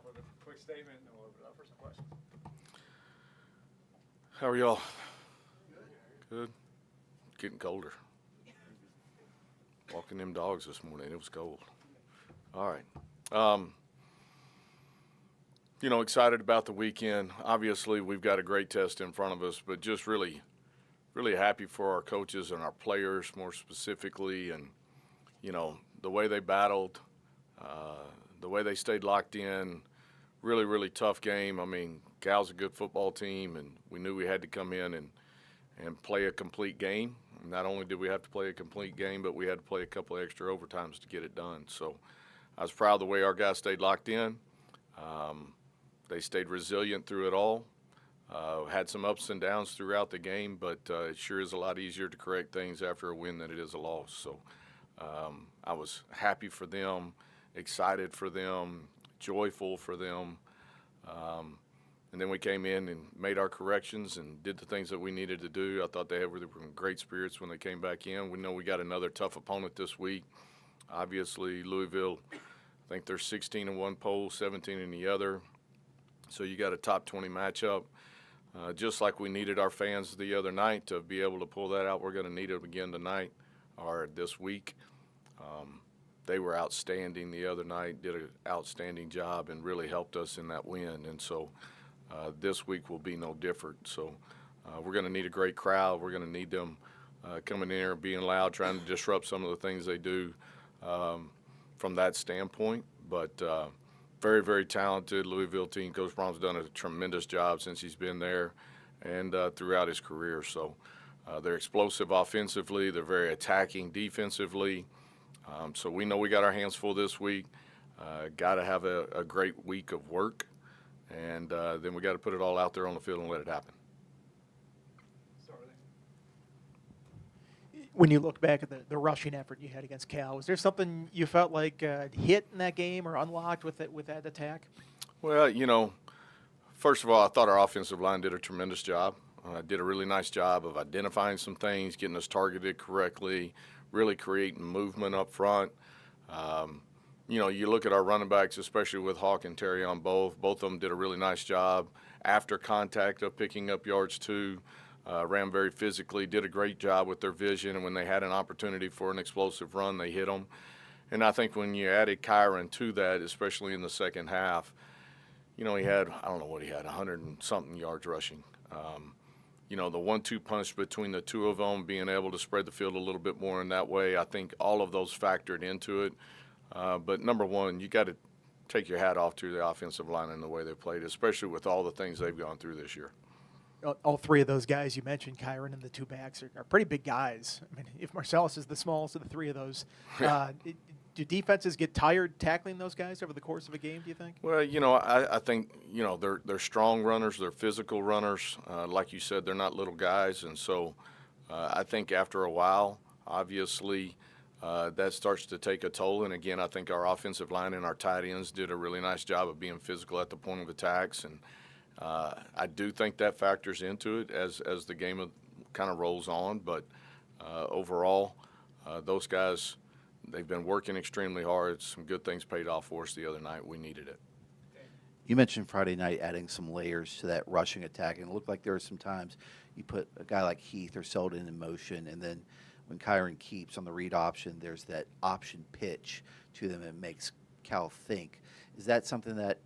with a quick statement, and we'll open it up for some questions. How are y'all? Good. Getting colder. Walking them dogs this morning, it was cold. All right. Excited about the weekend. Obviously, we've got a great test in front of us, but just really, really happy for our coaches and our players more specifically, and the way they battled, the way they stayed locked in. Really, really tough game. I mean, Cal's a good football team, and we knew we had to come in and play a complete game. Not only did we have to play a complete game, but we had to play a couple of extra overtimes to get it done. So I was proud of the way our guys stayed locked in. They stayed resilient through it all. Had some ups and downs throughout the game, but it sure is a lot easier to correct things after a win than it is a loss. So I was happy for them, excited for them, joyful for them. And then we came in and made our corrections and did the things that we needed to do. I thought they were in great spirits when they came back in. We know we got another tough opponent this week. Obviously, Louisville, I think they're 16 in one poll, 17 in the other. So you got a top 20 matchup. Just like we needed our fans the other night to be able to pull that out, we're going to need it again tonight or this week. They were outstanding the other night, did an outstanding job, and really helped us in that win. And so this week will be no different. So we're going to need a great crowd. We're going to need them coming in here, being loud, trying to disrupt some of the things they do from that standpoint. But very, very talented Louisville team. Coach Brom's done a tremendous job since he's been there and throughout his career. So they're explosive offensively. They're very attacking defensively. So we know we got our hands full this week. Got to have a great week of work. And then we got to put it all out there on the field and let it happen. When you look back at the rushing effort you had against Cal, was there something you felt like hit in that game or unlocked with that attack? Well, first of all, I thought our offensive line did a tremendous job. Did a really nice job of identifying some things, getting us targeted correctly, really creating movement up front. You look at our running backs, especially with Hawk and Terry on both. Both of them did a really nice job after contact of picking up yards too. Ran very physically, did a great job with their vision, and when they had an opportunity for an explosive run, they hit them. And I think when you added Kyron to that, especially in the second half, he had, I don't know what he had, 100 and something yards rushing. The 1-2 punch between the two of them, being able to spread the field a little bit more in that way, I think all of those factored into it. But number one, you got to take your hat off to the offensive line and the way they played, especially with all the things they've gone through this year. All three of those guys you mentioned, Kyron and the two backs, are pretty big guys. I mean, if Marcellus is the smallest of the three of those, do defenses get tired tackling those guys over the course of a game, do you think? Well, I think, they're strong runners. They're physical runners. Like you said, they're not little guys. And so I think after a while, obviously, that starts to take a toll. And, again, I think our offensive line and our tight ends did a really nice job of being physical at the point of attacks. And I do think that factors into it as the game kind of rolls on. But overall, those guys, they've been working extremely hard. Some good things paid off for us the other night. We needed it. You mentioned Friday night adding some layers to that rushing attack, and it looked like there were some times you put a guy like Heath or Selden in motion, and then when Kyron keeps on the read option, there's that option pitch to them and makes Cal think. Is that something that,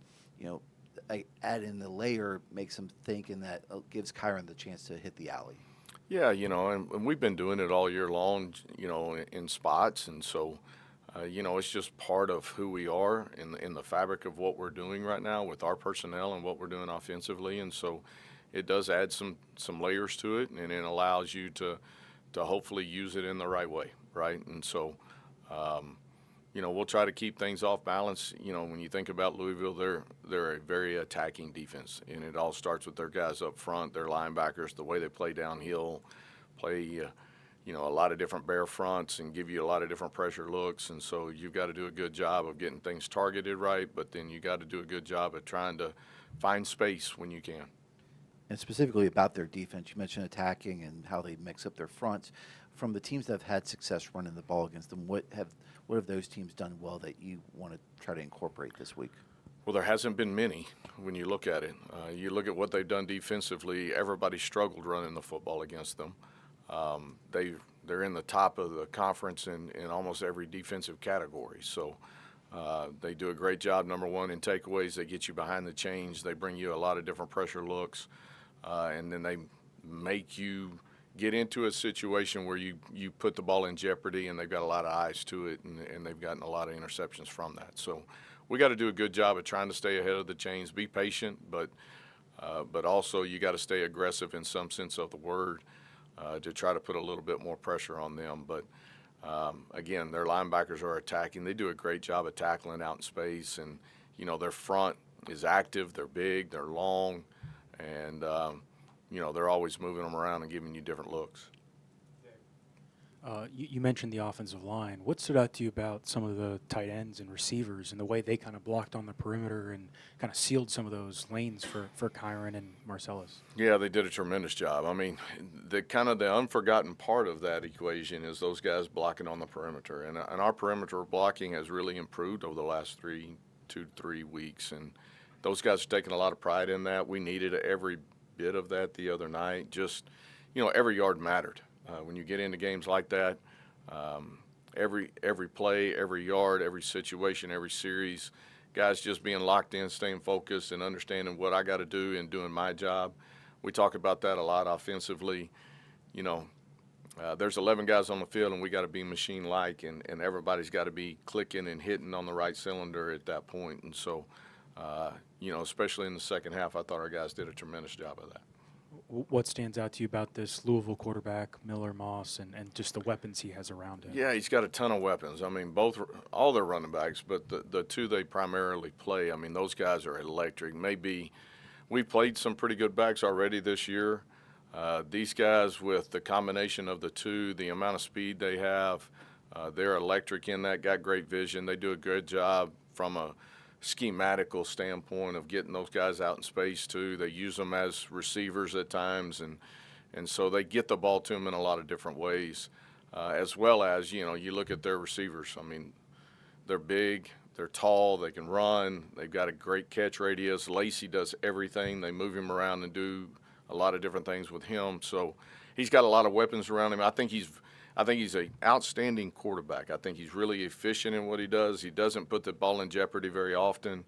add in the layer makes them think, and that gives Kyron the chance to hit the alley? Yeah, and we've been doing it all year long, in spots. And so, it's just part of who we are in the fabric of what we're doing right now with our personnel and what we're doing offensively. And so it does add some layers to it, and it allows you to hopefully use it in the right way, right? And so, we'll try to keep things off balance. When you think about Louisville, they're a very attacking defense, and it all starts with their guys up front, their linebackers, the way they play downhill, play a lot of different bare fronts and give you a lot of different pressure looks. And so you've got to do a good job of getting things targeted right, but then you got to do a good job of trying to find space when you can. And specifically about their defense, you mentioned attacking and how they mix up their fronts. From the teams that have had success running the ball against them, what have those teams done well that you want to try to incorporate this week? Well, there hasn't been many when you look at it. You look at what they've done defensively, everybody struggled running the football against them. They're in the top of the conference in almost every defensive category. So they do a great job, number one, in takeaways. They get you behind the chains. They bring you a lot of different pressure looks. And then they make you get into a situation where you put the ball in jeopardy, and they've got a lot of eyes to it, and they've gotten a lot of interceptions from that. So we got to do a good job of trying to stay ahead of the chains, be patient, but also you got to stay aggressive in some sense of the word to try to put a little bit more pressure on them. But again, their linebackers are attacking. They do a great job of tackling out in space, and their front is active. They're big, they're long, and they're always moving them around and giving you different looks. You mentioned the offensive line. What stood out to you about some of the tight ends and receivers and the way they kind of blocked on the perimeter and kind of sealed some of those lanes for Kyron and Marcellus? Yeah, they did a tremendous job. I mean, the unforgotten part of that equation is those guys blocking on the perimeter. And our perimeter blocking has really improved over the last 2 to 3 weeks. And those guys are taking a lot of pride in that. We needed every bit of that the other night. Just, every yard mattered. When you get into games like that, every play, every yard, every situation, every series, guys just being locked in, staying focused, and understanding what I got to do and doing my job. We talk about that a lot offensively. There's 11 guys on the field, and we got to be machine-like, and everybody's got to be clicking and hitting on the right cylinder at that point. And so, especially in the second half, I thought our guys did a tremendous job of that. What stands out to you about this Louisville quarterback, Miller Moss, and just the weapons he has around him? Yeah, he's got a ton of weapons. I mean, all their running backs, but the two they primarily play, I mean, those guys are electric. We've played some pretty good backs already this year. These guys, with the combination of the two, the amount of speed they have, they're electric in that, got great vision. They do a good job from a schematical standpoint of getting those guys out in space too. They use them as receivers at times, and so they get the ball to them in a lot of different ways, as well as, you look at their receivers. I mean, they're big, they're tall, they can run, they've got a great catch radius. Lacey does everything. They move him around and do a lot of different things with him. So he's got a lot of weapons around him. I think he's an outstanding quarterback. I think he's really efficient in what he does. He doesn't put the ball in jeopardy very often,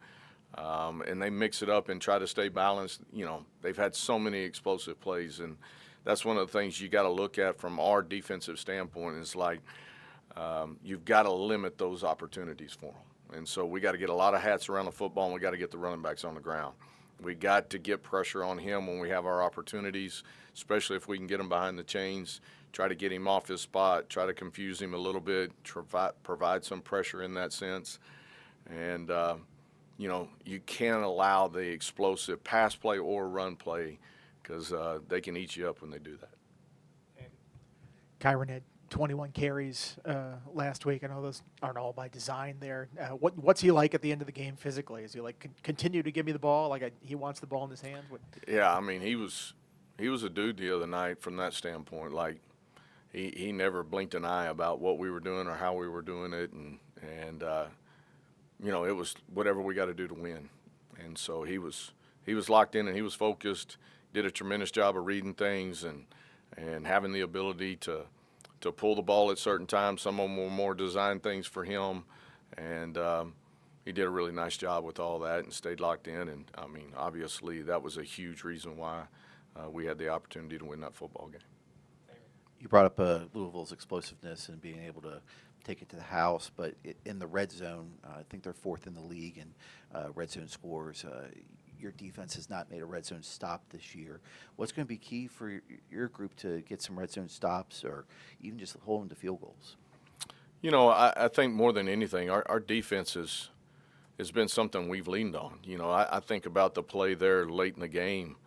and they mix it up and try to stay balanced. They've had so many explosive plays, and that's one of the things you got to look at from our defensive standpoint is like you've got to limit those opportunities for them. And so we got to get a lot of hats around the football, and we got to get the running backs on the ground. We got to get pressure on him when we have our opportunities, especially if we can get him behind the chains. Try to get him off his spot, try to confuse him a little bit, provide some pressure in that sense. And, you can't allow the explosive pass play or run play because they can eat you up when they do that. Kyron had 21 carries last week. I know those aren't all by design there. What's he like at the end of the game physically? Is he like, continue to give me the ball? He wants the ball in his hands? Yeah, I mean, he was a dude the other night from that standpoint. Like, he never blinked an eye about what we were doing or how we were doing it, and it was whatever we got to do to win. And so he was locked in and he was focused. Did a tremendous job of reading things and having the ability to pull the ball at certain times. Some of them were more designed things for him, and he did a really nice job with all that and stayed locked in. And I mean, obviously, that was a huge reason why we had the opportunity to win that football game. You brought up Louisville's explosiveness and being able to take it to the house, but in the red zone, I think they're fourth in the league in red zone scores. Your defense has not made a red zone stop this year. What's going to be key for your group to get some red zone stops or even just hold them to field goals? I think more than anything, our defense has been something we've leaned on. I think about the play there late in the game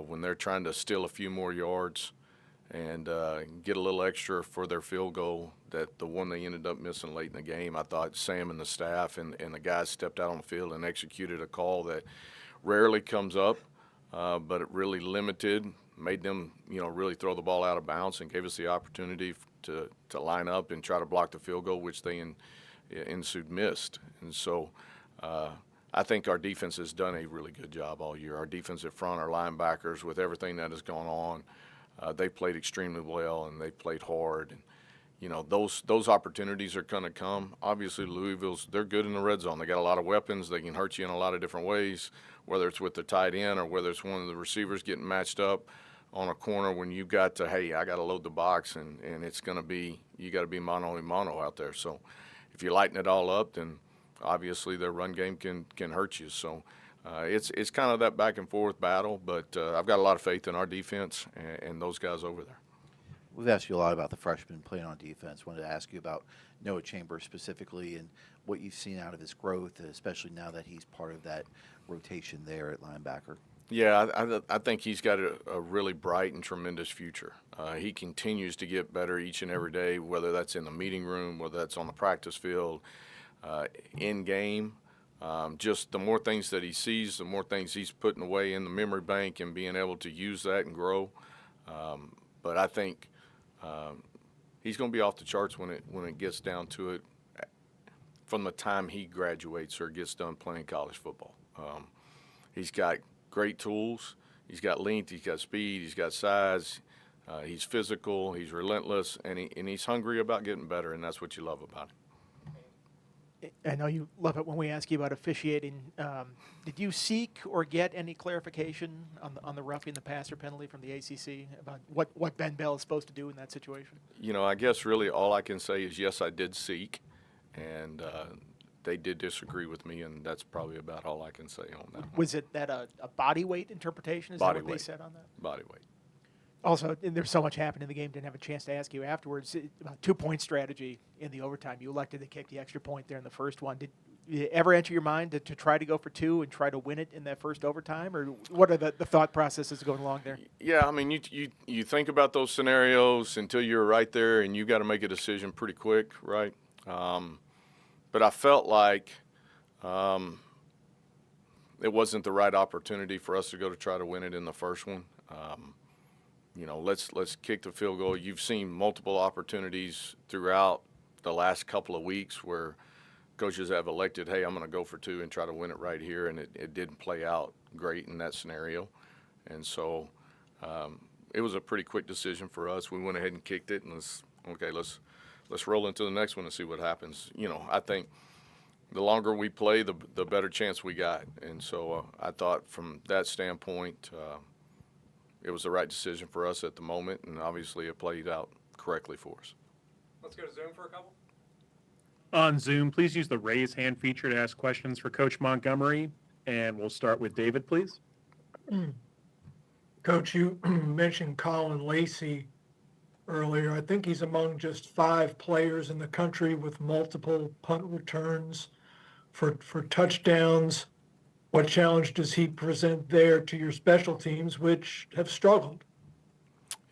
when they're trying to steal a few more yards and get a little extra for their field goal, that the one they ended up missing late in the game. I thought Sam and the staff and the guys stepped out on the field and executed a call that rarely comes up, but it really limited, made them, really throw the ball out of bounds and gave us the opportunity to line up and try to block the field goal, which they ensued missed. And so I I think our defense has done a really good job all year. Our defensive front, our linebackers, with everything that has gone on, they played extremely well and they played hard. And, you know, those opportunities are going to come. Obviously, they're good in the red zone. They got a lot of weapons. They can hurt you in a lot of different ways, whether it's with the tight end or whether it's one of the receivers getting matched up on a corner when you've got to, hey, I got to load the box, and it's going to be, you got to be mano out there. So if you lighten it all up, then obviously their run game can hurt you. So it's kind of that back and forth battle, but I've got a lot of faith in our defense and those guys over there. We've asked you a lot about the freshman playing on defense. Wanted to ask you about Noah Chambers specifically and what you've seen out of his growth, especially now that he's part of that rotation there at linebacker. Yeah, I think he's got a really bright and tremendous future. He continues to get better each and every day, whether that's in the meeting room, whether that's on the practice field, in game. Just the more things that he sees, the more things he's putting away in the memory bank and being able to use that and grow. But I think he's going to be off the charts when it gets down to it from the time he graduates or gets done playing college football. He's got great tools. He's got length. He's got speed. He's got size. He's physical. He's relentless, and he's hungry about getting better, and that's what you love about him. I know you love it when we ask you about officiating. Did you seek or get any clarification on the roughing the passer penalty from the ACC about what Ben Bell is supposed to do in that situation? You know, I guess really all I can say is yes, I did seek, and they did disagree with me, and that's probably about all I can say on that. Was it that a body weight interpretation? Is Body that what they weight. said on that? Body weight. Also, and there's so much happened in the game, didn't have a chance to ask you afterwards about 2-point strategy in the overtime. You elected to kick the extra point there in the first one. Did it ever enter your mind to try to go for 2 and try to win it in that first overtime? Or what are the thought processes going along there? Yeah, I mean, you think about those scenarios until you're right there, and you got to make a decision pretty quick, right? But I felt like it wasn't the right opportunity for us to go to try to win it in the first one. You know, let's kick the field goal. You've seen multiple opportunities throughout the last couple of weeks where coaches have elected, hey, I'm going to go for 2 and try to win it right here, and it didn't play out great in that scenario. And so it was a pretty quick decision for us. We went ahead and kicked it, and let's roll into the next one and see what happens. You know, I think the longer we play, the better chance we got. And so I thought from that standpoint, it was the right decision for us at the moment, and obviously it played out correctly for us. Let's go to Zoom for a couple. On Zoom, please use the raise hand feature to ask questions for Coach Montgomery, and we'll start with David, please. Coach, you mentioned Colin Lacey earlier. I think he's among just 5 players in the country with multiple punt returns for touchdowns. What challenge does he present there to your special teams, which have struggled?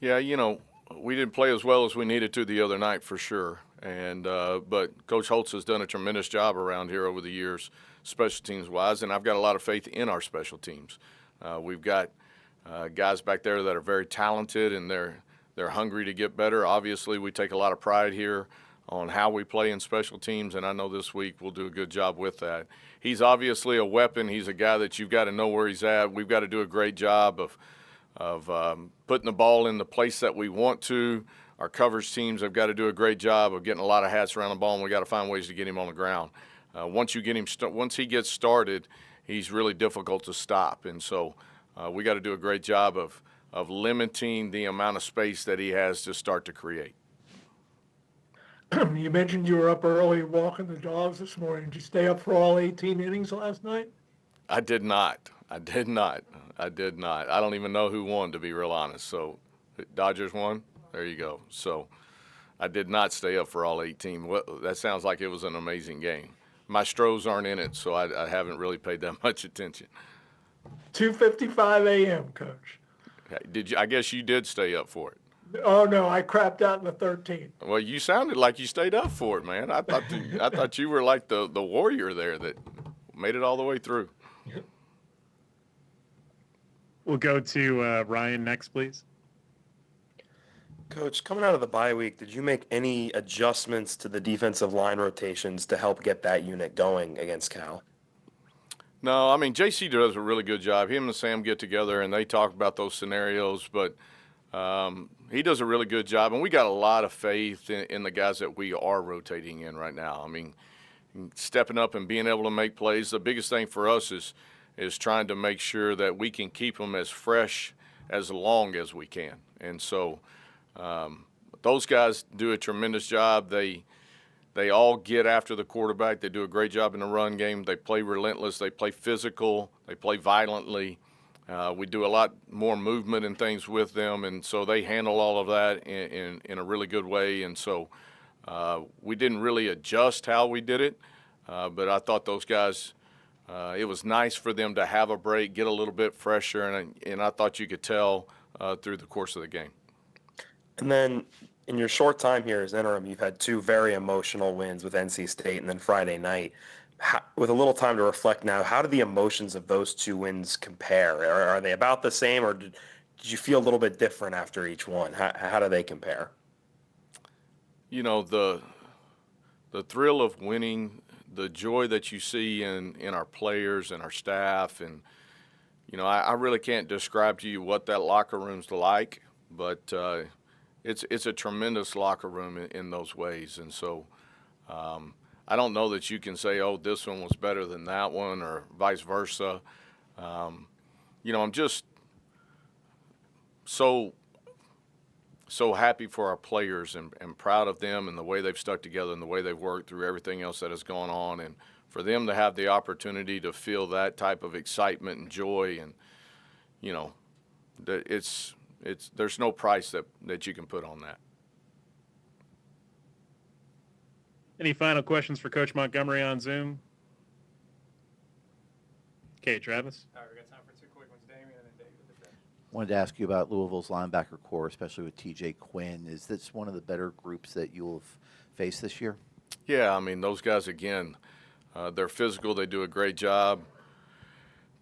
Yeah, you know, we didn't play as well as we needed to the other night for sure. And but Coach Holtz has done a tremendous job around here over the years, special teams wise, and I've got a lot of faith in our special teams. We've got guys back there that are very talented, and they're hungry to get better. Obviously, we take a lot of pride here on how we play in special teams, and I know this week we'll do a good job with that. He's obviously a weapon. He's a guy that you've got to know where he's at. We've got to do a great job of putting the ball in the place that we want to. Our coverage teams have got to do a great job of getting a lot of hats around the ball, and we got to find ways to get him on the ground. Once he gets started, he's really difficult to stop, and so we got to do a great job of limiting the amount of space that he has to start to create. You mentioned you were up early walking the dogs this morning. Did you stay up for all 18 innings last night? I did not. I don't even know who won, to be real honest. So Dodgers won? There you go. So I did not stay up for all 18. That sounds like it was an amazing game. My Stros aren't in it, so I haven't really paid that much attention. 2:55 a.m., Coach. I guess you did stay up for it. Oh, no, I crapped out in the 13th. Well, you sounded like you stayed up for it, man. I thought you were like the warrior there that made it all the way through. We'll go to Ryan next, please. Coach, coming out of the bye week, did you make any adjustments to the defensive line rotations to help get that unit going against Cal? No, I mean, JC does a really good job. Him and Sam get together and they talk about those scenarios, but he does a really good job. And we got a lot of faith in the guys that we are rotating in right now. I mean, stepping up and being able to make plays. The biggest thing for us is trying to make sure that we can keep them as fresh as long as we can. And so those guys do a tremendous job. They all get after the quarterback. They do a great job in the run game. They play relentless. They play physical. They play violently. We do a lot more movement and things with them, and so they handle all of that in a really good way. And so we didn't really adjust how we did it, but I thought those guys, it was nice for them to have a break, get a little bit fresher, and I thought you could tell through the course of the game. And then in your short time here as interim, you've had two very emotional wins with NC State and then Friday night. With a little time to reflect now, how do the emotions of those two wins compare? Are they about the same, or did you feel a little bit different after each one? How do they compare? You know, the thrill of winning, the joy that you see in our players and our staff, and you know, I really can't describe to you what that locker room's like, but it's a tremendous locker room in those ways. And so I don't know that you can say, oh, this one was better than that one or vice versa. You know, I'm just so happy for our players and proud of them and the way they've stuck together and the way they've worked through everything else that has gone on. And for them to have the opportunity to feel that type of excitement and joy, and, you know, there's no price that you can put on that. Any final questions for Coach Montgomery on Zoom? Okay, Travis. All right, we got time for two quick ones. Damian and then David at the finish. Wanted to ask you about Louisville's linebacker core, especially with TJ Quinn. Is this one of the better groups that you'll have faced this year? Yeah, I mean, those guys, again, they're physical. They do a great job.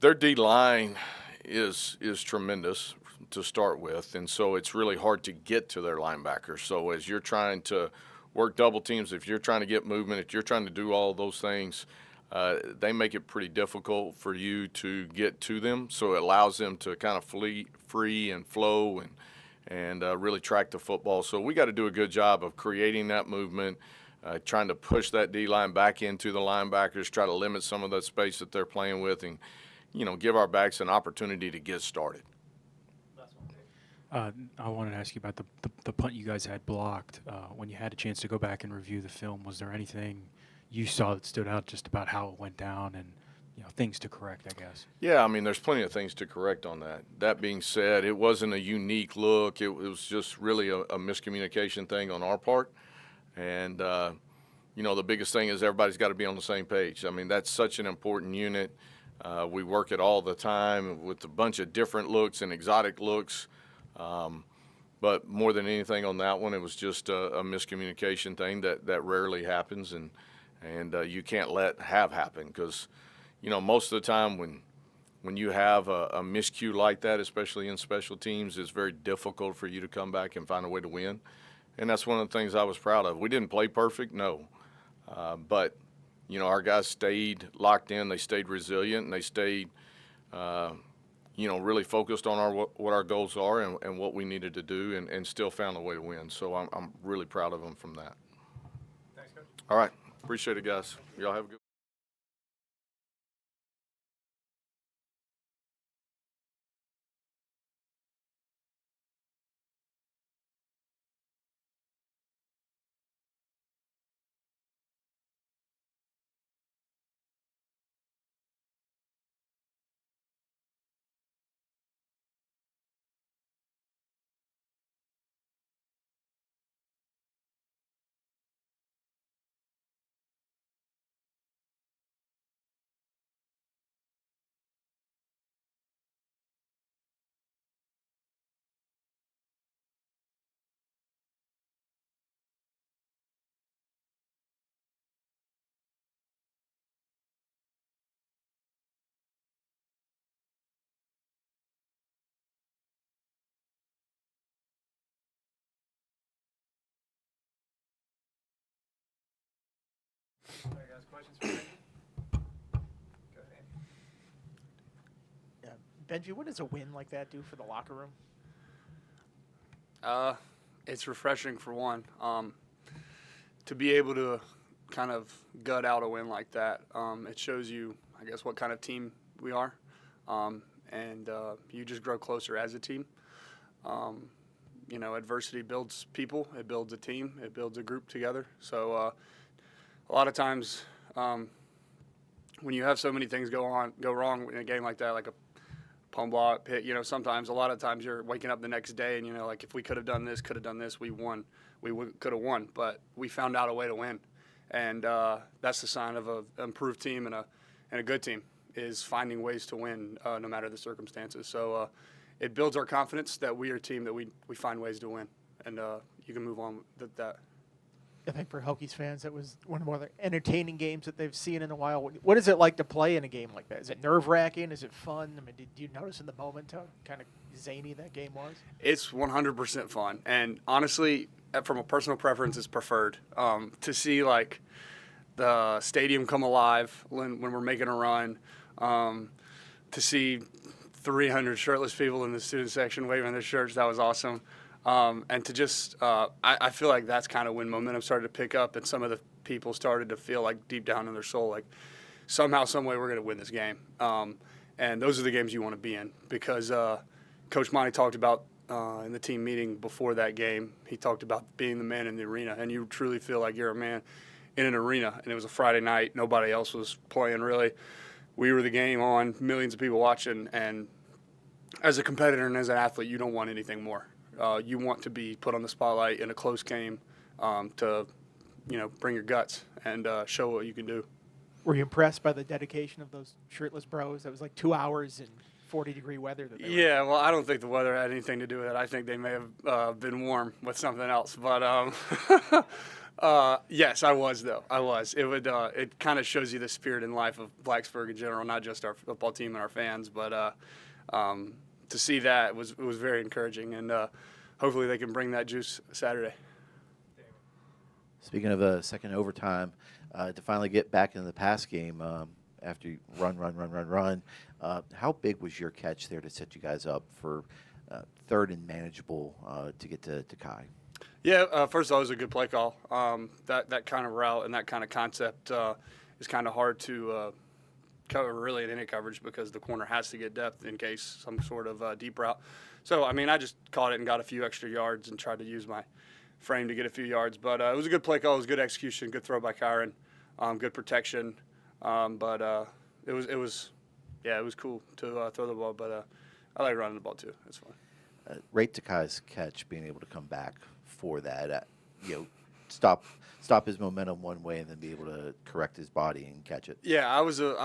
Their D-line is tremendous to start with, and so it's really hard to get to their linebackers. So as you're trying to work double teams, if you're trying to get movement, if you're trying to do all those things, they make it pretty difficult for you to get to them. So it allows them to kind of free and flow and really track the football. So we got to do a good job of creating that movement, trying to push that D-line back into the linebackers, try to limit some of that space that they're playing with, and, you know, give our backs an opportunity to get started. I wanted to ask you about the punt you guys had blocked. When you had a chance to go back and review the film, was there anything you saw that stood out just about how it went down and, you know, things to correct, I guess? Yeah, I mean, there's plenty of things to correct on that. That being said, it wasn't a unique look. It was just really a miscommunication thing on our part. And, you know, the biggest thing is everybody's got to be on the same page. I mean, that's such an important unit. We work it all the time with a bunch of different looks and exotic looks. But more than anything on that one, it was just a miscommunication thing that rarely happens, and you can't let happen, because, you know, most of the time when you have a miscue like that, especially in special teams, it's very difficult for you to come back and find a way to win. And that's one of the things I was proud of. We didn't play perfect, no, but, you know, our guys stayed locked in, they stayed resilient, and they stayed you know, really focused on what our goals are and what we needed to do, and still found a way to win. So I'm really proud of them from that. Thanks, Coach. All right. Appreciate it, guys. Y'all have a good All right, guys, questions for Damian? Go ahead, Andy. Benji, what does a win like that do for the locker room? It's refreshing for one. To be able to kind of gut out a win like that, it shows you, I guess, what kind of team we are, and you just grow closer as a team. Adversity builds people, it builds a team, it builds a group together. So a lot of times when you have so many things go wrong in a game like that, like a pump block, hit, sometimes, a lot of times you're waking up the next day and, like, if we could have done this, we won. We could have won, but we found out a way to win. And that's the sign of an improved team and a good team, is finding ways to win no matter the circumstances. So it builds our confidence that we are a team that we find ways to win, and you can move on with that. I think for Hokies fans, that was one of the more entertaining games that they've seen in a while. What is it like to play in a game like that? Is it nerve-wracking? Is it fun? I mean, did you notice in the moment how kind of zany that game was? It's 100% fun, and honestly, from a personal preference, it's preferred. To see, like, the stadium come alive when we're making a run, to see 300 shirtless people in the student section waving their shirts, that was awesome. And to just, I feel like that's kind of when momentum started to pick up and some of the people started to feel like deep down in their soul, like somehow, some way we're going to win this game. And those are the games you want to be in, because Coach Monty talked about in the team meeting before that game, he talked about being the man in the arena, and you truly feel like you're a man in an arena. And it was a Friday night. Nobody else was playing, really. We were the game on, millions of people watching, and as a competitor and as an athlete, you don't want anything more. You want to be put on the spotlight in a close game to, bring your guts and show what you can do. Were you impressed by the dedication of those shirtless bros? That was like 2 hours in 40-degree weather. That they were Yeah, well, I don't think the weather had anything to do with it. I think they may have been warm with something else. But yes, I was, though. I was. It kind of shows you the spirit and life of Blacksburg in general, not just our football team and our fans, but to see that was very encouraging, and hopefully they can bring that juice Saturday. Speaking of a second overtime, to finally get back into the pass game after you run, how big was your catch there to set you guys up for third and manageable to get to Kai? Yeah, first of all, it was a good play call. That kind of route and that kind of concept is kind of hard to cover really in any coverage, because the corner has to get depth in case some sort of deep route. So, I just caught it and got a few extra yards and tried to use my frame to get a few yards. But it was a good play call. It was good execution, good throw by Kyron, good protection. But it was cool to throw the ball. But I like running the ball too. It's fun. Rate Takai's catch, being able to come back for that, stop his momentum one way and then be able to correct his body and catch it. Yeah, it was an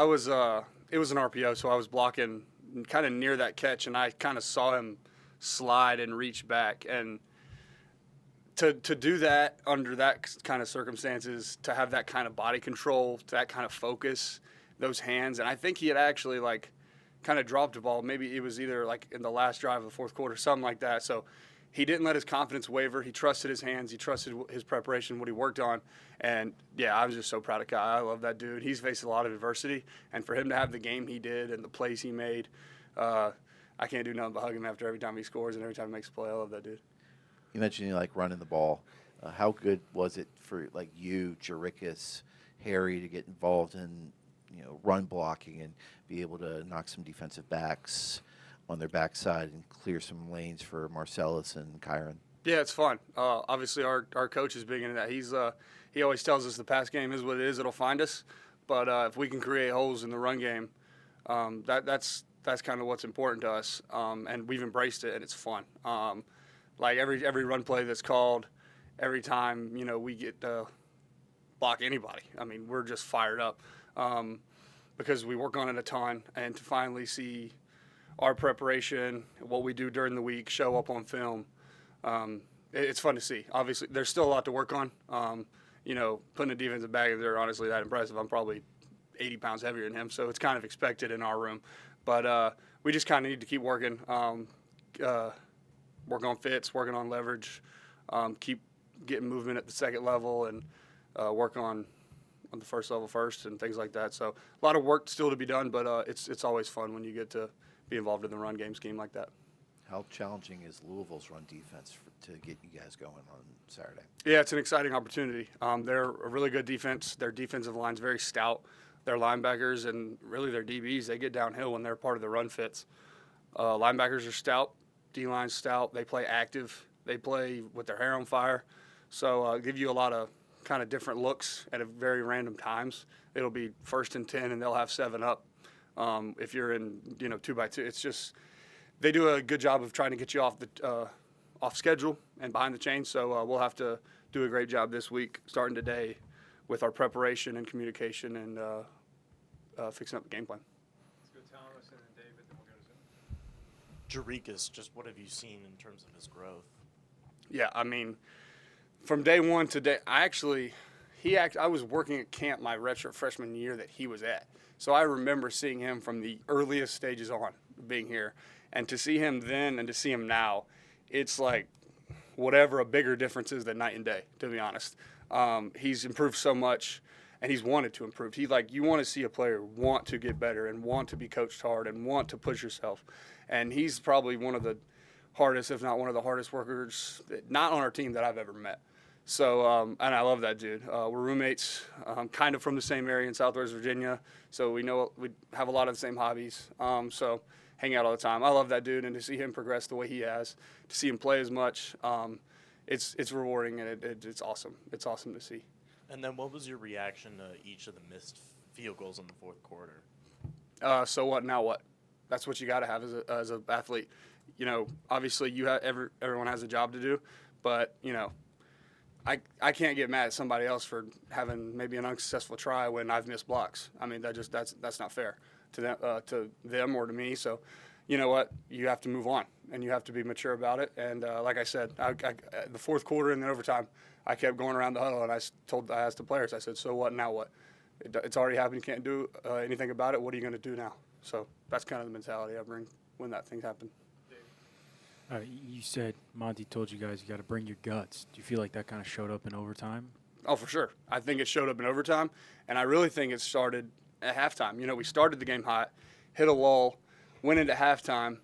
RPO, so I was blocking kind of near that catch, and I kind of saw him slide and reach back, and to do that under that kind of circumstances, to have that kind of body control, that kind of focus, those hands, and I think he had actually kind of dropped the ball. Maybe it was either in the last drive of the fourth quarter, something like that. So he didn't let his confidence waver. He trusted his hands. He trusted his preparation, what he worked on. And, yeah, I was just so proud of Kai. I love that dude. He's faced a lot of adversity. And for him to have the game he did and the plays he made, I can't do nothing but hug him after every time he scores and every time he makes a play. I love that dude. You mentioned you like running the ball. How good was it for you, Jurikis, Harry, to get involved in run blocking and be able to knock some defensive backs on their backside and clear some lanes for Marcellus and Kyron? Yeah, it's fun. Obviously, our coach is big into that. He always tells us the pass game is what it is. It'll find us. But if we can create holes in the run game, that's kind of what's important to us. And we've embraced it, and it's fun. Every run play that's called, every time we get to block anybody, we're just fired up because we work on it a ton. And to finally see our preparation, what we do during the week, show up on film, it's fun to see. Obviously, there's still a lot to work on. Putting a defensive back in there, honestly, that impressive. I'm probably 80 pounds heavier than him, so it's kind of expected in our room. But we just kind of need to keep working, work on fits, working on leverage, keep getting movement at the second level, and work on on the first level first and things like that. So a lot of work still to be done, but it's always fun when you get to be involved in the run game scheme like that. How challenging is Louisville's run defense to get you guys going on Saturday? Yeah, it's an exciting opportunity. They're a really good defense. Their defensive line's very stout. Their linebackers and really their DBs, they get downhill when they're part of the run fits. Linebackers are stout. D-line's stout. They play active. They play with their hair on fire. So give you a lot of kind of different looks at a very random times. It'll be 1st and 10, and they'll have 7 up. If you're in 2x2, it's just they do a good job of trying to get you off schedule and behind the chains. So we'll have to do a great job this week, starting today, with our preparation and communication and fixing up the game plan. Let's go Thomas and then David, then we'll go to Zoom. Jarikas, just what have you seen in terms of his growth? Yeah, I mean, from day one to day, I was working at camp my redshirt freshman year that he was at. So I remember seeing him from the earliest stages on being here. And to see him then and to see him now, it's like whatever a bigger difference is than night and day, to be honest. He's improved so much, and he's wanted to improve. You want to see a player want to get better and want to be coached hard and want to push yourself. And he's probably one of the hardest, if not one of the hardest workers, not on our team, that I've ever met. So, and I love that dude. We're roommates, kind of from the same area in Southwest Virginia, so we have a lot of the same hobbies. So hang out all the time. I love that dude, and to see him progress the way he has, to see him play as much, it's rewarding, and it's awesome. It's awesome to see. And then what was your reaction to each of the missed field goals in the fourth quarter? So what? Now what? That's what you got to have as an athlete. Obviously everyone has a job to do, but I can't get mad at somebody else for having maybe an unsuccessful try when I've missed blocks. I mean, that's not fair to them or to me. So, you know what? You have to move on, and you have to be mature about it. And like I said, the fourth quarter and then overtime, I kept going around the huddle, and I asked the players, I said, so what, now what? It's already happened. You can't do anything about it. What are you going to do now? So that's kind of the mentality I bring when that thing happened. You said Monty told you guys you got to bring your guts. Do you feel like that kind of showed up in overtime? Oh, for sure. I think it showed up in overtime, and I really think it started at halftime. We started the game hot, hit a lull, went into halftime,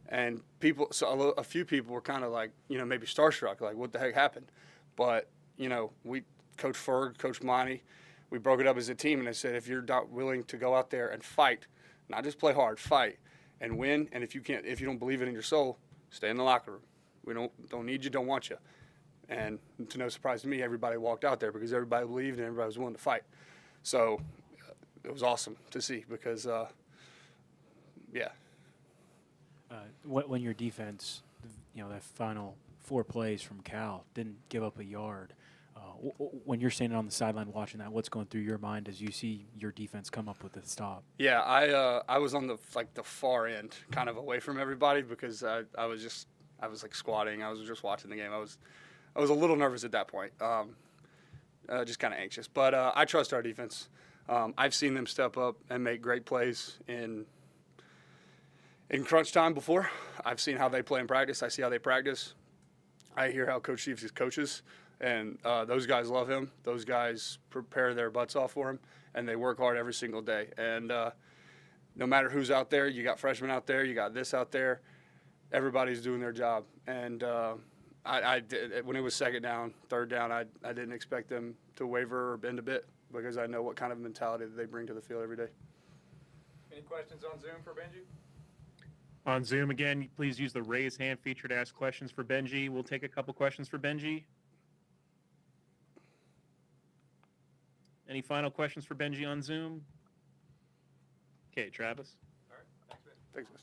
and a few people were kind of like, maybe starstruck, like, what the heck happened? But, Coach Ferg, Coach Monty, we broke it up as a team, and they said, if you're not willing to go out there and fight, not just play hard, fight and win, and if you don't believe it in your soul, stay in the locker room. We don't need you, don't want you. And to no surprise to me, everybody walked out there because everybody believed and everybody was willing to fight. So it was awesome to see because, yeah. When your defense, that final 4 plays from Cal didn't give up a yard, when you're standing on the sideline watching that, what's going through your mind as you see your defense come up with a stop? Yeah, I was on the far end, kind of away from everybody because I was squatting. I was just watching the game. I was a little nervous at that point, just kind of anxious. But I trust our defense. I've seen them step up and make great plays in crunch time before. I've seen how they play in practice. I see how they practice. I hear how Coach Stevens coaches. And those guys love him. Those guys prepare their butts off for him, and they work hard every single day. And no matter who's out there, you got freshmen out there, you got this out there, everybody's doing their job. And when it was second down, third down, I didn't expect them to waver or bend a bit because I know what kind of mentality that they bring to the field every day. Any questions on Zoom for Benji? On Zoom, again, please use the raise hand feature to ask questions for Benji. We'll take a couple questions for Benji. Any final questions for Benji on Zoom? Okay, Travis. All right, thanks, Ben. Thanks, guys.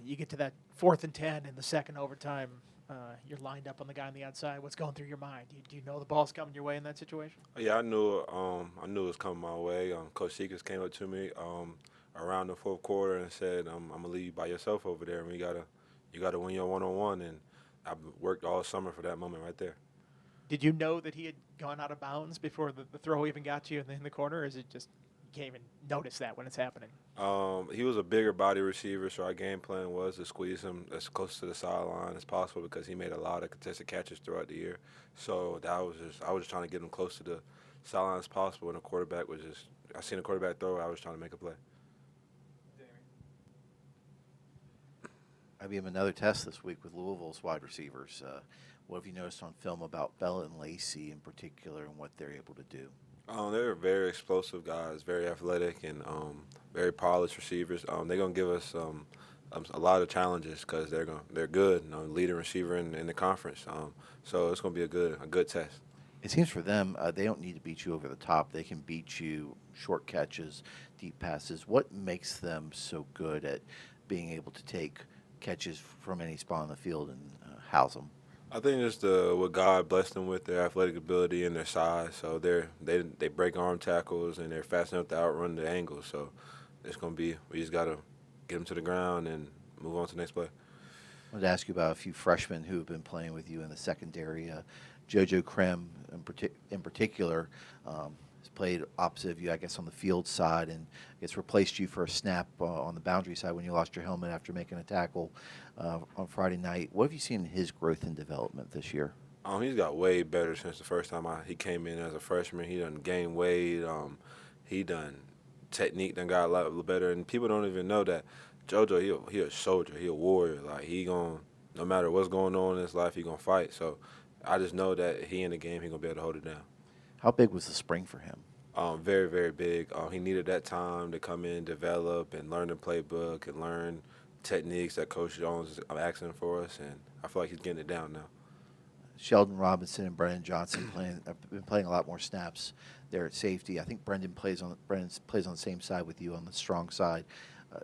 you get to that 4th and 10 in the second overtime. You're lined up on the guy on the outside. What's going through your mind? Do you know the ball's coming your way in that situation? Yeah, I knew it. I knew it was coming my way. Coach Seekers came up to me around the fourth quarter and said, "I'm gonna leave you by yourself over there, and you gotta win your one-on-one." And I've worked all summer for that moment right there. Did you know that he had gone out of bounds before the throw even got to you in the corner, or is it just you can't even notice that when it's happening? He was a bigger body receiver, so our game plan was to squeeze him as close to the sideline as possible because he made a lot of contested catches throughout the year. So I was just trying to get him close to the sideline as possible, and the quarterback was just – I seen the quarterback throw, I was trying to make a play. We have another test this week with Louisville's wide receivers. What have you noticed on film about Bell and Lacey in particular and what they're able to do? They're very explosive guys, very athletic, and very polished receivers. They're gonna give us a lot of challenges because they're good, leading receiver in the conference. So it's gonna be a good test. It seems for them, they don't need to beat you over the top. They can beat you short catches, deep passes. What makes them so good at being able to take catches from any spot on the field and house them? I think just what God blessed them with, their athletic ability and their size. So they break arm tackles and they're fast enough to outrun the angles. So it's gonna be we just gotta get them to the ground and move on to the next play. I wanted to ask you about a few freshmen who have been playing with you in the secondary. JoJo Krem, in particular, has played opposite of you, I guess, on the field side, and I guess replaced you for a snap on the boundary side when you lost your helmet after making a tackle on Friday night. What have you seen in his growth and development this year? He's got way better since the first time he came in as a freshman. He done gained weight. He done technique done got a lot better, and people don't even know that JoJo, he a soldier, he a warrior. Like no matter what's going on in his life, he gonna fight. So I just know that he in the game, he gonna be able to hold it down. How big was the spring for him? Very, very big. He needed that time to come in, develop, and learn the playbook and learn techniques that Coach Jones is asking for us, and I feel like he's getting it down now. Sheldon Robinson and Brendan Johnson have been playing a lot more snaps there at safety. I think Brendan plays on the same side with you on the strong side.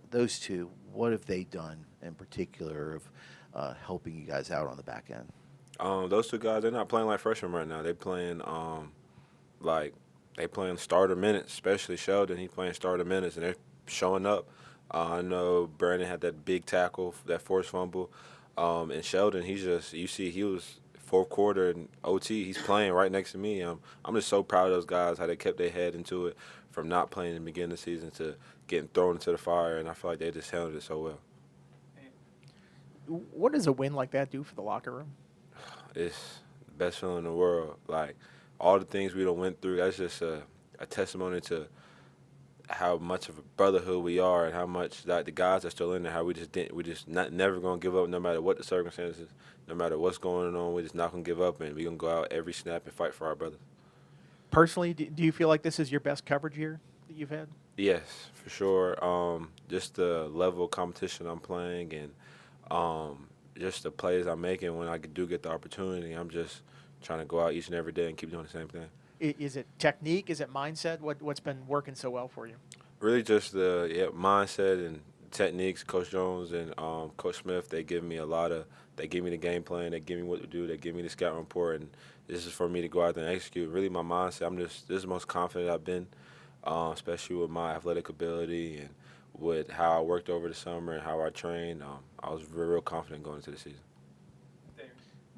Those two, what have they done in particular of helping you guys out on the back end? Those two guys, they're not playing like freshmen right now. They're playing starter minutes, especially Sheldon. He's playing starter minutes, and they're showing up. I know Brandon had that big tackle, that forced fumble, and Sheldon, you see he was fourth quarter and OT. He's playing right next to me. I'm just so proud of those guys, how they kept their head into it from not playing in the beginning of the season to getting thrown into the fire, and I feel like they just handled it so well. What does a win like that do for the locker room? It's the best feeling in the world. Like, all the things we done went through, that's just a testimony to how much of a brotherhood we are and how much that the guys are still in there, how we just never going to give up no matter what the circumstances, no matter what's going on. We're just not going to give up, and we're going to go out every snap and fight for our brothers. Personally, do you feel like this is your best coverage year that you've had? Yes, for sure. Just the level of competition I'm playing and just the plays I'm making when I do get the opportunity. I'm just trying to go out each and every day and keep doing the same thing. Is it technique? Is it mindset? What's been working so well for you? Really just the mindset and techniques. Coach Jones and Coach Smith, they give me they give me the game plan, they give me what to do, they give me the scout report, and this is for me to go out there and execute. Really my mindset, this is the most confident I've been, especially with my athletic ability and with how I worked over the summer and how I trained. I was real confident going into the season.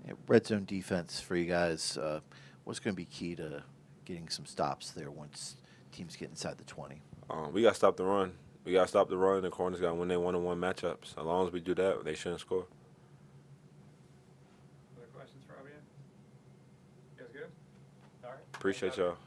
Yeah, red zone defense for you guys. What's going to be key to getting some stops there once teams get inside the 20? We got to stop the run. We got to stop the run, and the corners got to win their one-on-one matchups. As long as we do that, they shouldn't score. Other questions for Javier? You guys good? All right. Appreciate y'all.